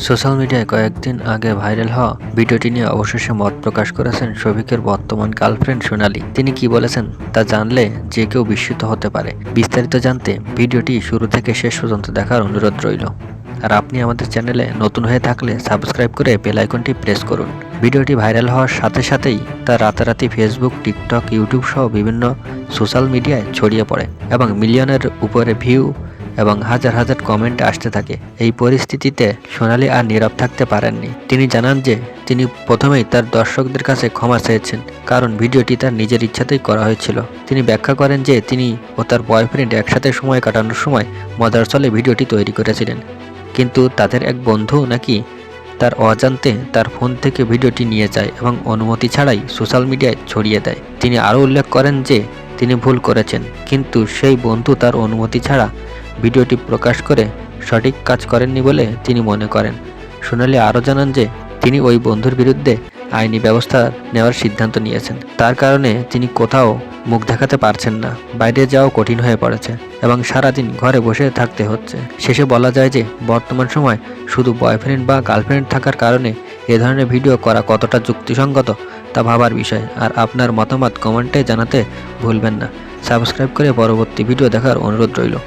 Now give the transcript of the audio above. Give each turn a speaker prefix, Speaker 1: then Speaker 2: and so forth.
Speaker 1: Social মিডিয়ায় কয়েকদিন আগে ভাইরাল হওয়া ভিডিওটি নিয়ে অবশেষে মত প্রকাশ করেছেন শফিকের বর্তমান গার্লফ্রেন্ড সোনালী। তিনি কি বলেছেন তা জানলে যে কেউ বিস্মিত হতে পারে। বিস্তারিত জানতে ভিডিওটি শুরু থেকে শেষ পর্যন্ত দেখার অনুরোধ রইল। আর আপনি আমাদের চ্যানেলে নতুন হয়ে থাকলে সাবস্ক্রাইব করে বেল আইকনটি প্রেস করুন। ভিডিওটি ভাইরাল হওয়ার সাথে সাথেই তা রাতারাতি ফেসবুক, টিকটক, ইউটিউব সহ বিভিন্ন সোশ্যাল মিডিয়ায় ছড়িয়ে পড়ে এবং মিলিয়নের উপরে ভিউ এবং হাজার হাজার কমেন্ট আসতে থাকে। এই পরিস্থিতিতে সোনালী আর নীরব থাকতে পারেননি। তিনি জানান যে তিনি প্রথমেই তার দর্শকদের কাছে ক্ষমা চেয়েছেন, কারণ ভিডিওটি তার নিজের ইচ্ছাতেই করা হয়েছিল। তিনি ব্যাখ্যা করেন যে তিনি ও তার বয়ফ্রেন্ড একসাথে সময় কাটানোর সময় মজার ছলে ভিডিওটি তৈরি করেছিলেন, কিন্তু তাদের এক বন্ধু নাকি তার অজান্তে তার ফোন থেকে ভিডিওটি নিয়ে যায় এবং অনুমতি ছাড়াই সোশ্যাল মিডিয়ায় ছড়িয়ে দেয়। তিনি আরও উল্লেখ করেন যে তিনি ভুল করেছেন, কিন্তু সেই বন্ধু তার অনুমতি ছাড়া ভিডিওটি প্রকাশ করে সঠিক কাজ করেননি বলে তিনি মনে করেন। সোনালী আরও জানান যে তিনি ওই বন্ধুর বিরুদ্ধে আইনি ব্যবস্থা নেওয়ার সিদ্ধান্ত নিয়েছেন। তার কারণে তিনি কোথাও মুখ দেখাতে পারছেন না, বাইরে যাওয়া কঠিন হয়ে পড়েছে এবং সারাদিন ঘরে বসে থাকতে হচ্ছে। শেষে বলা যায় যে বর্তমান সময় শুধু বয়ফ্রেন্ড বা গার্লফ্রেন্ড থাকার কারণে এ ধরনের ভিডিও করা কতটা যুক্তিসঙ্গত তা ভাবার বিষয়। আর আপনার মতামত কমেন্টে জানাতে ভুলবেন না। সাবস্ক্রাইব করে পরবর্তী ভিডিও দেখার অনুরোধ রইল।